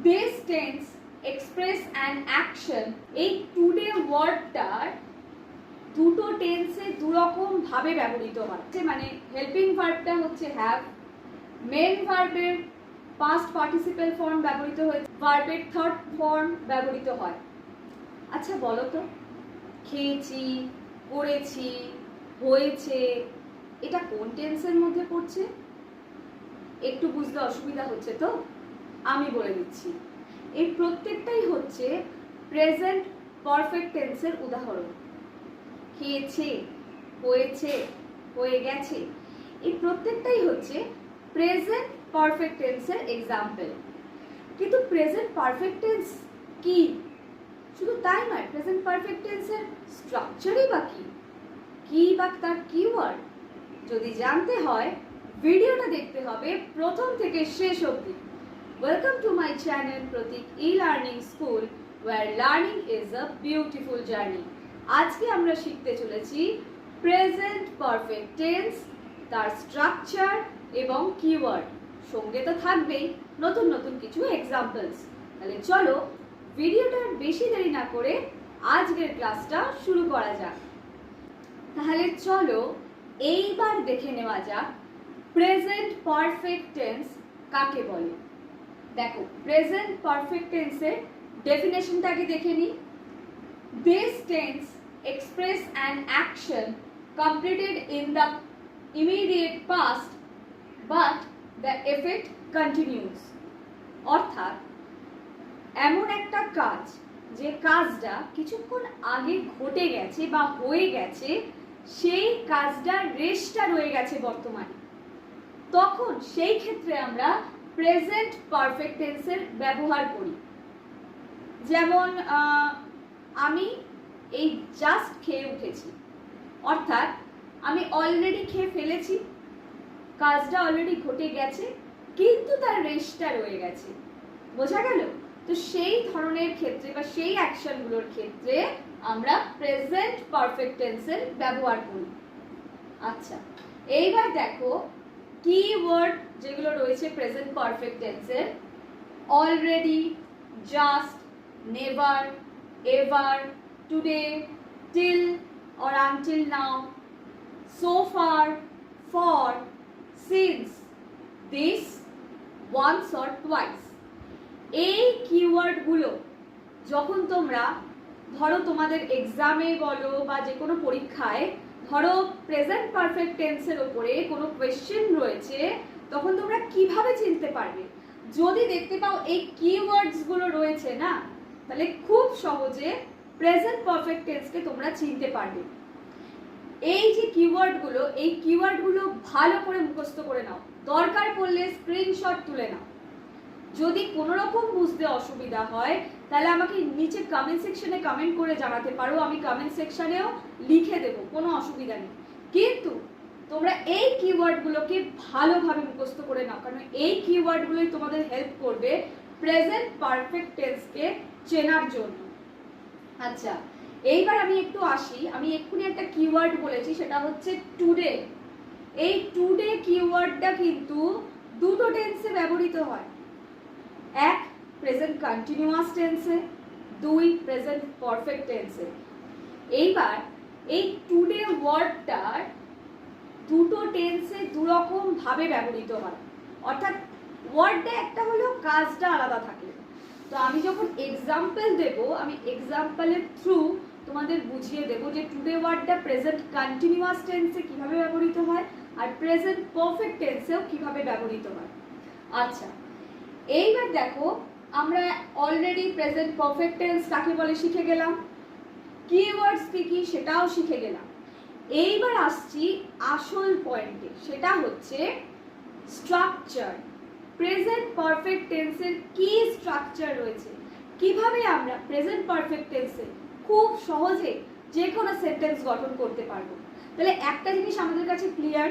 This tense express an action, এই today ওয়ার্ডটার দুটো টেন্সে দুরকম ভাবে ব্যবহৃত হয়। মানে হেল্পিং ভার্বটা হচ্ছে হ্যাভ, মেন ভার্বের পাস্ট পার্টিসিপেল ফর্ম ব্যবহৃত হয়েছে, ভার্বের থার্ড ফর্ম ব্যবহৃত হয়। আচ্ছা বলো তো, খেয়েছি, করেছি, হয়েছে, এটা কোন টেন্সের মধ্যে পড়ছে? একটু বুঝতে অসুবিধা হচ্ছে তো? আমি বলে দিচ্ছি, এই প্রত্যেকটাই হচ্ছে প্রেজেন্ট পারফেক্ট টেন্সের উদাহরণ। খেয়েছে, হয়েছে, হয়ে গেছে, এই প্রত্যেকটাই হচ্ছে প্রেজেন্ট পারফেক্ট টেন্সের এক্সাম্পল। কিন্তু প্রেজেন্ট পারফেক্ট টেন্স কি? শুধু তাই নয়, প্রেজেন্ট পারফেক্ট টেন্সের স্ট্রাকচারই বা কি বা তার কিওয়ার্ড যদি জানতে হয় ভিডিওটা দেখতে হবে প্রথম থেকে শেষ অবধি। Welcome to my channel Pratik e learning school, where learning is a beautiful journey. আজকে আমরা শিখতে চলেছি প্রেজেন্ট পারফেক্ট টেন্স, তার স্ট্রাকচার এবং কিওয়ার্ড, সঙ্গে তো থাকবেই নতুন নতুন কিছু এক্সাম্পলস। তাহলে চলো ভিডিওটা বেশি দেরি না করে আজকের ক্লাসটা শুরু করা যাক। তাহলে চলো এইবার দেখে নেওয়া যাক প্রেজেন্ট পারফেক্ট টেন্স কাকে বলে। দেখো, প্রেজেন্ট পারফেক্ট টেন্সের ডেফিনেশনটাকে দেখে নিই। This tense express an action completed in the immediate past but the effect continues। অর্থাৎ এমন একটা কাজ যে কাজটা কিছুক্ষণ আগে ঘটে গেছে বা হয়ে গেছে, সেই কাজটার রেশটা রয়ে গেছে বর্তমানে, তখন সেই ক্ষেত্রে আমরা প্রেজেন্ট পারফেক্ট টেন্সের ব্যবহার করি। যেমন আমি এই জাস্ট খেয়ে উঠেছি, অর্থাৎ আমি অলরেডি খেয়ে ফেলেছি, কাজটা অলরেডি ঘটে গেছে কিন্তু তার রেশটা রয়ে গেছে। বোঝা গেল? তো সেই ধরনের ক্ষেত্রে বা সেই অ্যাকশনগুলোর ক্ষেত্রে আমরা প্রেজেন্ট পারফেক্ট টেন্সের ব্যবহার করি। আচ্ছা, এইবার দেখো কিওয়ার্ড যেগুলো রয়েছে প্রেজেন্ট পারফেক্ট টেন্সের: already, just, never, ever, today, till or until now, so far, for, since, this, once or twice। এই কিওয়ার্ডগুলো যখন তোমরা ধরো তোমাদের এক্সামে বলো বা যে কোনো পরীক্ষায় ধরো প্রেজেন্ট পারফেক্ট টেন্সের ওপরে কোনো কোয়েশ্চেন রয়েছে, তখন তোমরা কিভাবে চিনতে পারবে? যদি দেখতে পাও এই কিওয়ার্ডসগুলো রয়েছে না, তাহলে খুব সহজে প্রেজেন্ট পারফেক্ট টেন্সকে তোমরা চিনতে পারবে। এই যে কিওয়ার্ডগুলো, এই কিওয়ার্ডগুলো ভালো করে মুখস্থ করে নাও, দরকার পড়লে স্ক্রিনশট তুলে নাও। যদি কোনো রকম বুঝতে অসুবিধা হয় তাহলে আমাকে নিচে কমেন্ট সেকশনে কমেন্ট করে জানাতে পারো, আমি কমেন্ট সেকশনেও লিখে দেব, কোনো অসুবিধা নেই। কিন্তু তোমরা এই কিওয়ার্ডগুলোকে ভালোভাবে মুখস্থ করে নাও, কারণ এই কিওয়ার্ডগুলোই তোমাদের হেল্প করবে প্রেজেন্ট পারফেক্ট টেন্সকে চেনার জন্য। আচ্ছা, এইবার আমি একটু আসি, আমি এক্ষুনি একটা কিওয়ার্ড বলেছি, সেটা হচ্ছে টুডে। এই টুডে কিওয়ার্ডটা কিন্তু দুটো টেন্সে ব্যবহৃত হয়, এক প্রেজেন্ট কন্টিনিউয়াস টেন্সে, দুই প্রেজেন্ট পারফেক্ট টেন্সে। এইবার এই টুডে ওয়ার্ডটার দুটো টেন্সে দুরকম ভাবে ব্যবহৃত হয়, অর্থাৎ ওয়ার্ডটা একটা হলো, কাজটা আলাদা থাকে। তো আমি যখন এক্সাম্পল দেব, আমি এক্সাম্পলের থ্রু তোমাদের বুঝিয়ে দেব যে টুডে ওয়ার্ডটা প্রেজেন্ট কন্টিনিউয়াস টেন্সে কিভাবে ব্যবহৃত হয় আর প্রেজেন্ট পারফেক্ট টেন্সেও কিভাবে ব্যবহৃত হয়। আচ্ছা, এইবার দেখো আমরা অলরেডি প্রেজেন্ট পারফেক্ট টেন্স কাকে বলে শিখে গেলাম, কিওয়ার্ডস কি সেটাও শিখে গেলাম। এইবার আসছি আসল পয়েন্টে, সেটা হচ্ছে স্ট্রাকচার। প্রেজেন্ট পারফেক্ট টেন্সের কি স্ট্রাকচার রয়েছে, কিভাবে আমরা প্রেজেন্ট পারফেক্ট টেন্সে খুব সহজে যে কোনো সেন্টেন্স গঠন করতে পারবো। তাহলে একটা জিনিস আমাদের কাছে ক্লিয়ার,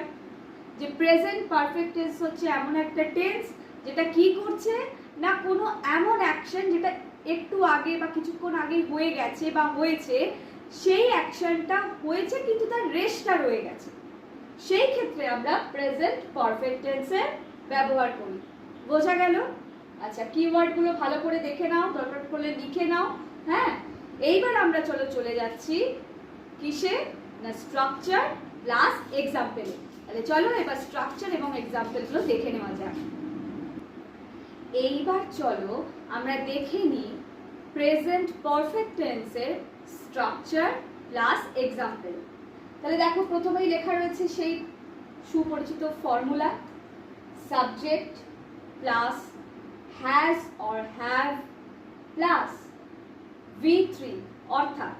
যে প্রেজেন্ট পারফেক্ট টেন্স হচ্ছে এমন একটা টেন্স যেটা কি করছে না, কোনো এমন অ্যাকশন যেটা একটু আগে বা কিছুক্ষণ আগে হয়ে গেছে বা হয়েছে, সেই অ্যাকশনটা হয়েছে কিন্তু তার রেশটা রয়ে গেছে, সেই ক্ষেত্রে আমরা প্রেজেন্ট পারফেক্ট টেন্সের ব্যবহার করি। বোঝা গেল? আচ্ছা, কিওয়ার্ডগুলো ভালো করে দেখে নাও, দরকার করলে লিখে নাও। হ্যাঁ, এইবার আমরা চলে যাচ্ছি কিসে না স্ট্রাকচার প্লাস এক্সাম্পলে। তাহলে চলো এবার স্ট্রাকচার এবং এক্সাম্পলগুলো দেখে নেওয়া যাক। এইবার চলো আমরা দেখে নিই প্রেজেন্ট পারফেক্ট টেন্সের স্ট্রাকচার প্লাস এক্সাম্পল। তাহলে দেখো প্রথমেই লেখা রয়েছে সেই সুপরিচিত formula, subject plus has or have plus V3, অর্থাৎ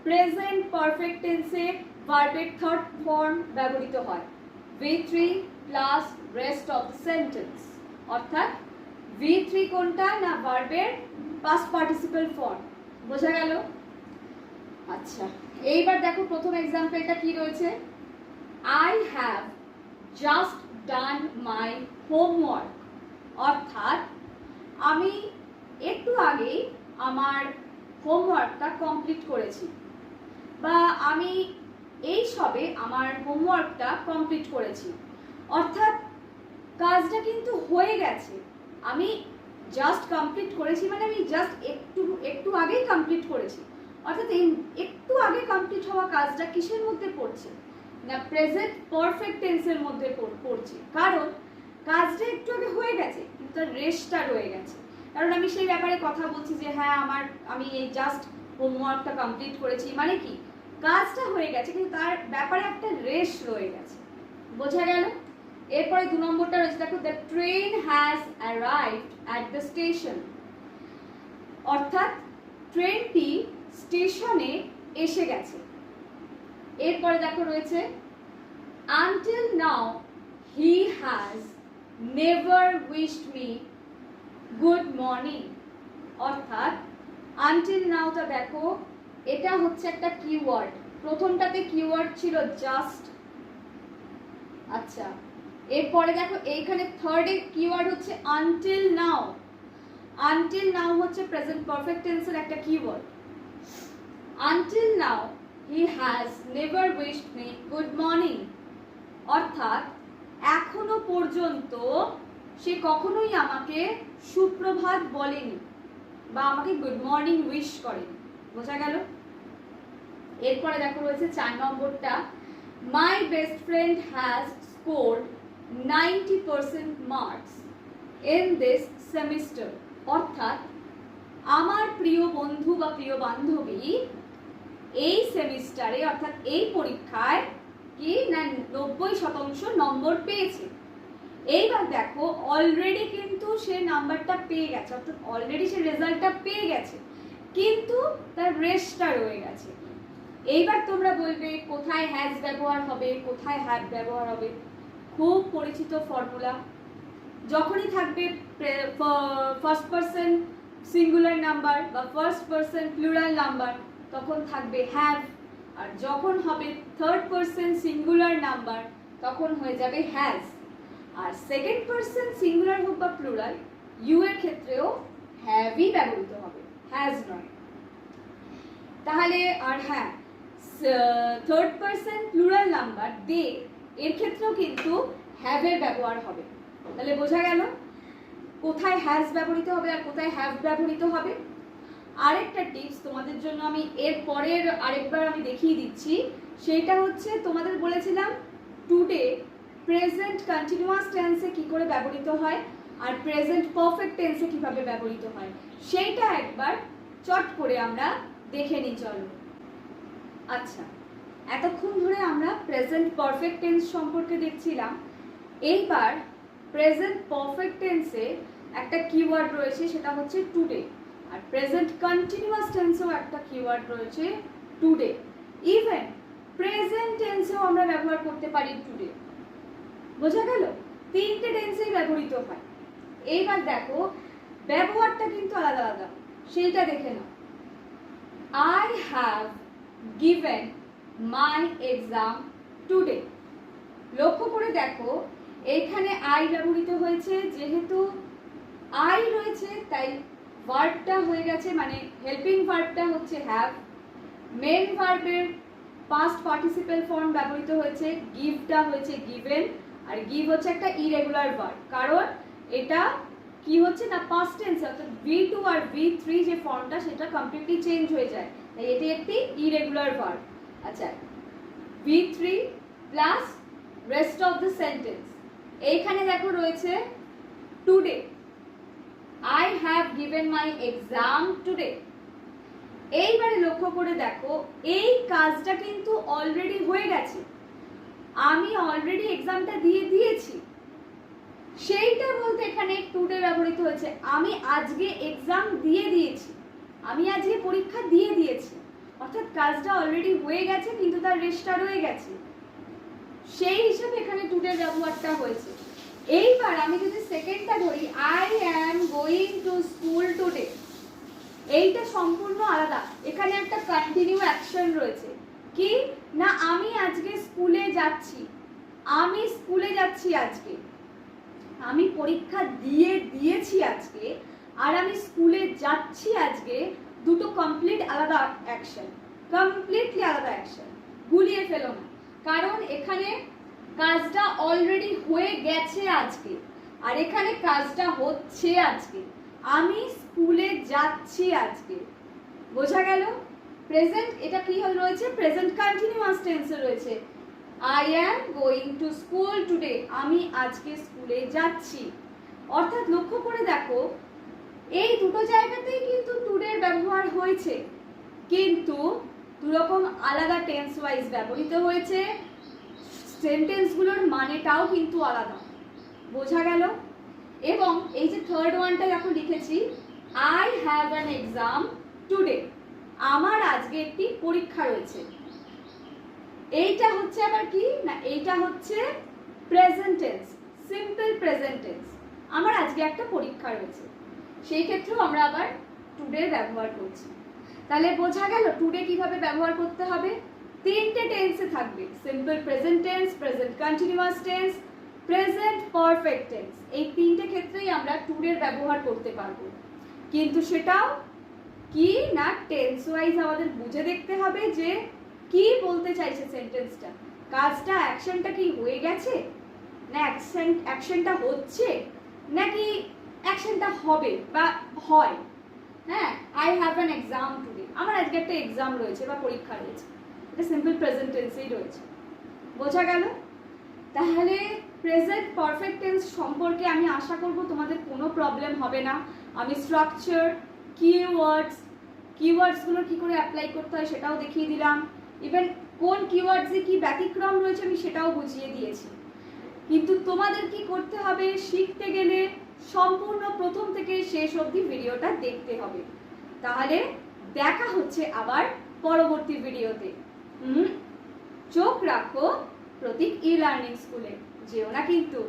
প্রেজেন্ট পারফেক্ট টেন্সে ভার্বের থার্ড ফর্ম ব্যবহৃত হয় V3 plus rest of the sentence. অর্থাৎ V3 কোনটা না ভার্বের পাস্ট পার্টিসিপল ফর্ম। বোঝা গেল? আচ্ছা, এইবার দেখো প্রথম এক্সাম্পলটা কি রয়েছে, I have just done my homework. অর্থাৎ আমি একটু আগেই আমার হোমওয়ার্কটা কমপ্লিট করেছি, বা আমি এই সবে আমার হোমওয়ার্কটা কমপ্লিট করেছি। অর্থাৎ কাজটা কিন্তু হয়ে গেছে, আমি জাস্ট কমপ্লিট করেছি মানে আমি জাস্ট একটু আগেই কমপ্লিট করেছি। অর্থাৎ এই একটু আগে কমপ্লিট হওয়া কাজটা কিসের মধ্যে পড়ছে না প্রেজেন্ট পারফেক্ট টেন্সের মধ্যে পড়ছে, কারণ কাজটা একটু আগে হয়ে গেছে কিন্তু তার রেস্টটা রয়ে গেছে। কারণ আমি সেই ব্যাপারে কথা বলছি যে হ্যাঁ আমি এই জাস্ট হোমওয়ার্কটা কমপ্লিট করেছি, মানে কি কাজটা হয়ে গেছে কিন্তু তার ব্যাপারে একটা রেস্ট রয়ে গেছে। বোঝা গেল? এরপরে 2 নম্বরটা রয়েছে, দেখো the train has arrived at the station. অর্থাৎ ট্রেনটি স্টেশনে এসে গেছে। এরপরে দেখো রয়েছে until now he has never wished me good morning. অর্থাৎ আনটিল নাওটা দেখো এটা হচ্ছে একটা কিওয়ার্ড। প্রথমটাতে কিওয়ার্ড ছিল জাস্ট। আচ্ছা, এরপরে দেখো এইখানে থার্ডে কিওয়ার্ড হচ্ছে আনটিল নাও। আনটিল নাও হচ্ছে প্রেজেন্ট পারফেক্ট টেন্সের একটা keyword. Until now he has never wished me good morning. অর্থাৎ এখনো পর্যন্ত সে কখনোই আমাকে সুপ্রভাত বলেনি বা আমাকে গুড মর্নিং উইশ করেনি। বোঝা গেল? এরপরে দেখো রয়েছে 4 নম্বরটা, my best friend has scored 90% marks in this semester. অর্থাৎ আমার প্রিয় বন্ধু বা প্রিয় বান্ধবী এই সেমিস্টারে অর্থাৎ এই পরীক্ষায় কি না 90% নম্বর পেয়েছে। এইবার দেখো অলরেডি কিন্তু সে নাম্বারটা পেয়ে গেছে, অর্থাৎ অলরেডি সে রেজাল্টটা পেয়ে গেছে কিন্তু তার রেস্টটা রয়ে গেছে। এইবার তোমরা বলবে কোথায় হ্যাজ ব্যবহার হবে, কোথায় হ্যাভ ব্যবহার হবে। খুব পরিচিত ফর্মুলা, যখনই থাকবে ফার্স্ট পারসন সিঙ্গুলার নাম্বার বা ফার্স্ট পারসন প্লুরাল নাম্বার তখন থাকবে হ্যাভ, আর যখন হবে থার্ড পারসন সিঙ্গুলার নাম্বার তখন হয়ে যাবে হ্যাজ। আর সেকেন্ড পারসন সিঙ্গুলার হোক বা প্লুরাল ইউ এর ক্ষেত্রেও হ্যাভই ব্যবহৃত হবে, হ্যাজ নয়। তাহলে আর হ্যাঁ, থার্ড পারসন প্লুরাল নাম্বার দে এর ক্ষেত্রেও কিন্তু হ্যাভ এর ব্যবহার হবে। তাহলে বোঝা গেল কোথায় হ্যাজ ব্যবহৃত হবে আর কোথায় হ্যাভ ব্যবহৃত হবে। আরেকটা টিপস তোমাদের জন্য আমি এর পরের আরেকবার আমি দেখিয়ে দিচ্ছি, সেইটা হচ্ছে তোমাদের বলেছিলাম টুডে প্রেজেন্ট কন্টিনিউয়াস টেন্সে কি করে ব্যবহৃত হয় আর প্রেজেন্ট পারফেক্ট টেন্সে কিভাবে ব্যবহৃত হয়, সেইটা একবার চট করে আমরা দেখে নিই চলো। আচ্ছা, এতক্ষণ ধরে আমরা প্রেজেন্ট পারফেক্ট টেন্স সম্পর্কে দেখছিলাম। এইবার প্রেজেন্ট পারফেক্ট টেন্সে একটা কিওয়ার্ড রয়েছে সেটা হচ্ছে টুডে, আর প্রেজেন্ট কন্টিনিউয়াস টেন্সেও একটা কিওয়ার্ড রয়েছে টুডে। ইভেন প্রেজেন্ট টেন্সেও আমরা ব্যবহার করতে পারি টুডে। বোঝা গেল? 3টে টেন্সেই ব্যবহৃত হয়। এইবার দেখো ব্যবহারটা কিন্তু আলাদা আলাদা, সেইটা দেখে নাও। I have given my exam today. লক্ষ্য করে দেখো এইখানে আই ব্যবহৃত হয়েছে, যেহেতু আই রয়েছে তাই ভার্বটা হয়ে গেছে, মানে হেল্পিং ভার্বটা হচ্ছে হ্যাভ। মেন ভার্বের পাস্ট পার্টিসিপেল ফর্ম ব্যবহৃত হয়েছে, গিভটা হয়েছে গিভেন, আর গিভ হচ্ছে একটা ইরেগুলার ভার্ব কারণ এটা কি হচ্ছে না পাস্ট টেন্স, অর্থাৎ V2 আর V3 যে ফর্মটা সেটা কমপ্লিটলি চেঞ্জ হয়ে যায়, তাই এটি একটি ইরেগুলার ভার্ব। আচ্ছা, V3 plus rest of the sentence. এইখানে দেখো রয়েছে today, I have given my exam today. এইবারে লক্ষ্য করে দেখো এই কাজটা কিন্তু অলরেডি হয়ে গেছে, আমি অলরেডি এক্সামটা দিয়ে দিয়েছি, সেইটা বলতে এখানে টুডে ব্যবহৃত হয়েছে। আমি আজকে এক্সাম দিয়ে দিয়েছি, আমি আজকে পরীক্ষা দিয়ে দিয়েছি, অর্থাৎ কাজটা অলরেডি হয়ে গেছে কিন্তু তার রেস্টটা রয়ে গেছে, সেই হিসাবে এখানে টুডে ব্যবহারটা হয়েছে। এইবার আমি যদি সেকেন্ডটা ধরি, I am going to school today, এইটা সম্পূর্ণ আলাদা। এখানে একটা কন্টিনিউ অ্যাকশন রয়েছে, কি না আমি আজকে স্কুলে যাচ্ছি, আমি স্কুলে যাচ্ছি আজকে, আমি পরীক্ষা দিয়ে দিয়েছি আজকে, আর আমি স্কুলে যাচ্ছি আজকে, দুটো কমপ্লিট আলাদা অ্যাকশন, কমপ্লিটলি আলাদা অ্যাকশন, গুলিয়ে ফেলো না। কারণ এখানে কাজটা অলরেডি হয়ে গেছে আজকে, আর এখানে কাজটা হচ্ছে আজকে, আমি স্কুলে যাচ্ছি আজকে। বোঝা গেল? প্রেজেন্ট এটা কি রয়েছে, প্রেজেন্ট কন্টিনিউয়াস টেন্সে রয়েছে, I am going to school today, আমি আজকে স্কুলে যাচ্ছি। অর্থাৎ লক্ষ্য করে দেখো এই দুটো জায়গাতেই কিন্তু টুডের ব্যবহার হয়েছে, কিন্তু দুরকম আলাদা টেন্স ওয়াইজ ব্যবহৃত হয়েছে, সেন্টেন্সগুলোর মানেটাও কিন্তু আলাদা। বোঝা গেল? এবং এই যে থার্ড ওয়ানটা যখন লিখেছি, I have an exam today, আমার আজকে একটি পরীক্ষা রয়েছে, এইটা হচ্ছে আবার কি না, এইটা হচ্ছে present tense, simple present tense, আমার আজকে একটা পরীক্ষা রয়েছে, সেই ক্ষেত্রেও আমরা আবার টুডে ব্যবহার করছি। তাহলে বোঝা গেল টুডে কিভাবে ব্যবহার করতে হবে। তিনটে টেন্সে থাকবে, simple present tense, present continuous tense, present perfect tense, এই তিনটে ক্ষেত্রেই আমরা টুডের ব্যবহার করতে পারবো। কিন্তু সেটাও কি না টেন্স ওয়াইজ আমাদের বুঝে দেখতে হবে যে কি বলতে চাইছে সেন্টেন্সটা, কাজটা অ্যাকশনটা কি হয়ে গেছে, না অ্যাকশনটা হচ্ছে, নাকি অ্যাকশনটা হবে বা হয়। হ্যাঁ, I have an exam today, আমার আজকে একটা এক্সাম রয়েছে বা পরীক্ষা রয়েছে, এটা সিম্পল প্রেজেন্ট টেন্সেই রয়েছে। বোঝা গেল? তাহলে প্রেজেন্ট পারফেক্ট টেন্স সম্পর্কে আমি আশা করব তোমাদের কোনো প্রবলেম হবে না। আমি স্ট্রাকচার, কিওয়ার্ডসগুলো কি করে অ্যাপ্লাই করতে হয় সেটাও দেখিয়ে দিলাম, ইভেন কোন কিওয়ার্ডসে কি ব্যতিক্রম রয়েছে আমি সেটাও বুঝিয়ে দিয়েছি। কিন্তু তোমাদের কি করতে হবে, শিখতে গেলে সম্পূর্ণ প্রথম থেকে শেষ অবধি ভিডিওটা দেখতে হবে। তাহলে দেখা হচ্ছে আবার পরবর্তী ভিডিওতে। চোখ রাখো প্রতীক ই লার্নিং স্কুলে, যেও না কিন্তু।